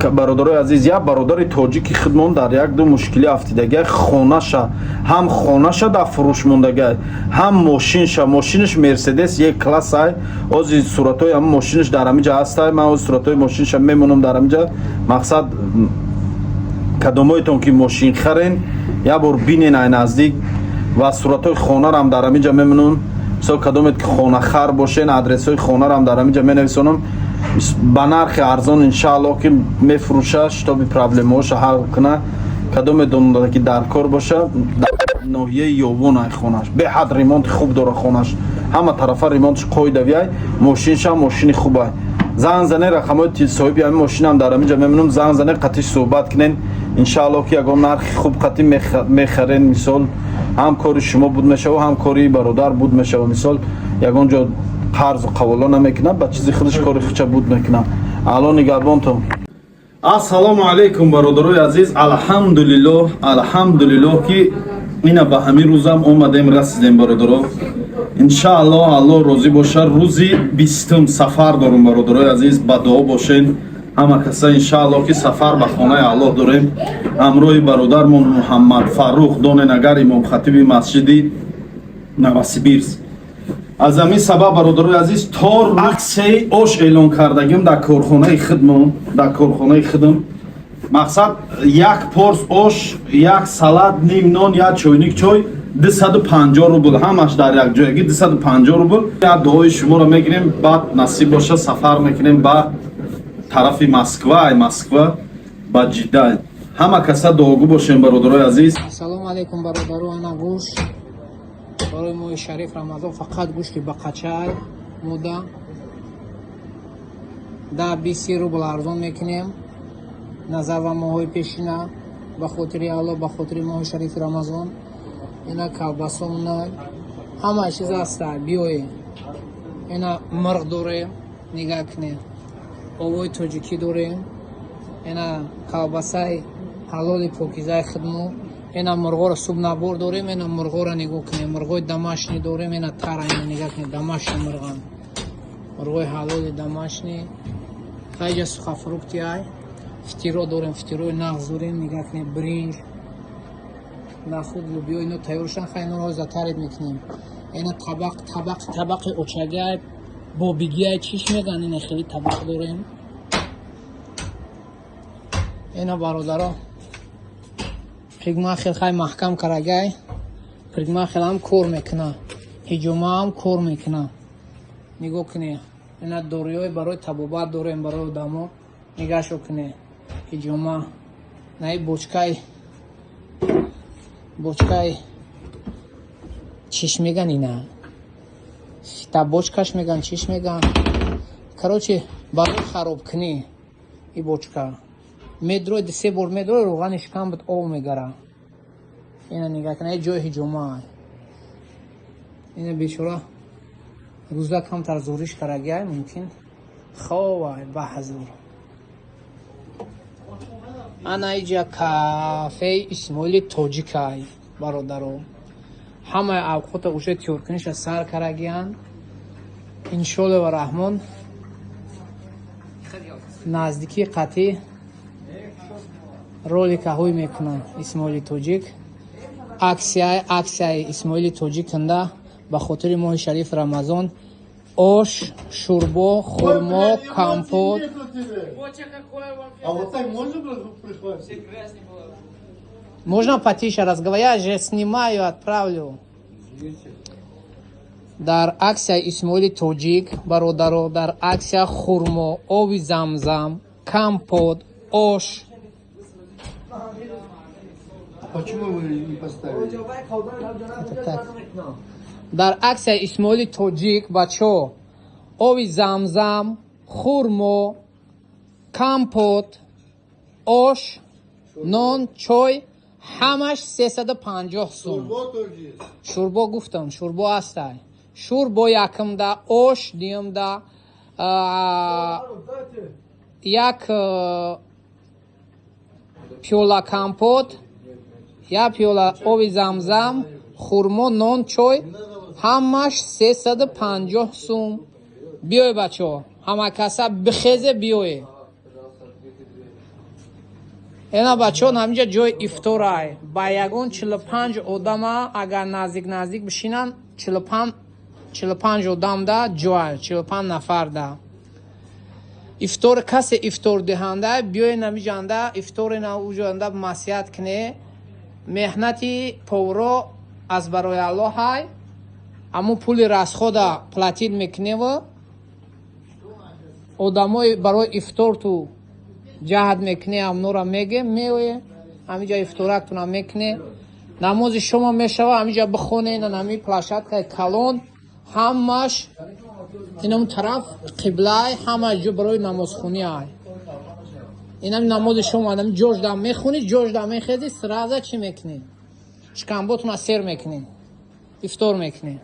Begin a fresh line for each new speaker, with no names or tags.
бародарои азиз, як бародари тоҷики хидмон дар як ду мушкили афтидаги хонаша, ҳам хонаша дар фурӯш мондаги, ҳам мошинша, мошиниш мерседес як класс ай, ози суратҳои ҳам мошиниш дар ҳамиҷа ҳастай. Ман ози суратҳои мошинша мемонам дар ҳамиҷа. Мақсад кадомоитон ки мошин харен як бор бинен ай наздик ва суратҳои хонаро ҳам дар ҳамиҷа мемонам. мисол кадомет ки хонахар бошен, адресҳои хонаро ҳам дар ҳамиҷа менависонам ба нархи арзон, иншааллоҳ ки мефурӯша, шитоби проблемаҳоша ҳал куна. кадоме донанда ки дар кор боша, дар ноҳияи ёбон ай хонаш, беҳад ремонти хуб дора хонаш, ҳама тарафа ремонтиш қоидавиай, мошинша мошини хуб ай. занг зане рақамои соҳиби ҳамин мошинам дар ҳамиҷа мемонам, занг зане қатиш суҳбат кунен, иншааллоҳ ки ягон нархи хуб қатӣ мехарен. мисол ҳам кори шумо буд мешава, ҳам кори бародар буд мешава. мисол ягон ҷо қарзу қаволо намекунам, ба чизи худиш кори худша буд мекунам. алло нигарбонтон. ассалому алайкум бародарои азиз. алҳамдулиллоҳ ки ина ба ҳамин рӯзам омадем расидем бародаро. иншааллоҳ алло розӣ боша, рӯзи 20 сафар дорум бародарои азиз. ба дуо бошен ҳама каса, иншааллоҳ ки сафар ба хонаи аллоҳ дорем. ҳамроҳи бародармон муҳаммад фаррух доненагар имомхатиби масҷиди новосибирск. аз ҳамин сабаб бародарои азиз то аксияи ош эълон кардагим дар корхонаи хидм. мақсад як порс ош, як салат, ним нон, як чойник чой 250 рубл, ҳамаш дар як ҷойги 250 рубл. як дуои шуморо мегирем, баъд насиб боша сафар мекунем ба тарафи Москва ба Ҷидда. ҳама каса дуогӯ бошем бародарои азиз.
ассалому алайкум бародаро. ана гӯшт барои моҳи шариф рамазон, фақат гӯшти бақачай муда 10-20 рубл арзон мекунем назар ва моҳои пешина, ба хотири алло, ба хотири моҳи шарифи рамазон. ина калбасомна ҳама чиз аста. биёе ина мирғ дорем, нигаҳ кунед, овои тоҷикӣ дорем, ина калбасаи ҳалоли покизаи хидмо, ина мурғоро субнабор дорем, ина мурғоро нигоҳ кунед, мурғои дамашни дорем, ина тара, ина нигоҳ кунед, дамашни мурған, мурғои ҳалоли дамашни. хайҷа сухафрукти ай, фитиро дорем, фитирои нағз дорем, нигоҳ кунед, бринҷ, нахуд, лубиё, ино тайёршан, хайноро затарид мекунем. ина табақи очагай, бобигиай чиш меган, ина хеле табақ дорем. ина бародаро пригмахел хай маҳкам карагай, пригмахел ҳам кор мекуна, ҳиҷома ҳам кор мекуна. нигоҳ кунед, ина дориҳои барои табобат дорем барои одамо, нигашо кунед, ҳиҷома, наи бочкаи чиш меган, ина та бочкаш меган, чиш меган. короче барои харобкунӣ и бочка медрой, се бор медрой, роғани шикам буд об мегара. ина нигоҳ кунед, ҷои ҳиҷома. ина бечора рӯза камтар зориш карагиай, мумкин ховай баҳзур. ана иҷа кафеи исмоили тоҷикай бародаро. ҳамаи авқота уша тиёркуниша сар карагиян. иншоалло ва раҳмон наздикии қатъӣ роликаҳои мекунам. исмоили тоҷик, аксияи исмоили тоҷик кунда ба хотири моҳи шарифи рамазон. ош, шӯрбо, хурмо, компот. Можно потише разговаривать? Я же снимаю, отправлю. дар аксия исмоили тоҷик бародаро, дар аксия хурмо, оби замзам, компот, ош.
Почему вы не поставили?
дар аксия исмоили тоҷик бачо оби замзам, хурмо, компот, ош, нон, чой, ҳамаш 350 сум. шӯрбо гуфтам, шӯрбо ҳастай. шӯрбо якмда, ош дуюмда, як пиёла компот, як пиёла оби замзам, хурмо, нон, чой, ҳамаш 350 сум. биёй бачо, ҳама каса бихезе биёе. اینا بچه‌ها همینجا جای افطاره. با یگان 45 آدم اگر نزدیک بشینن 45 آدم ده جای 45 نفر ده. افطار کسی افطار دهنده بیاین نمیجانده افطار نوجانده مسیحت کنه. مهنتی پورو از برای الله های اما پول راست خدا پلاتین میکنه و آدمای برای افطار تو جهاد میکنه هم نورا میگه میوه همینجا افطارتون میکنه. نماز شما میشوه همینجا بخونه نمی پلاشت که کلون همش این اون طرف قبله همه جو برای نماز خونی های. این هم نماز شما هم جوش دم میخونی جوش دم میخیدی سرازه چی میکنی؟ شکمباتون سر میکنی افطار میکنی.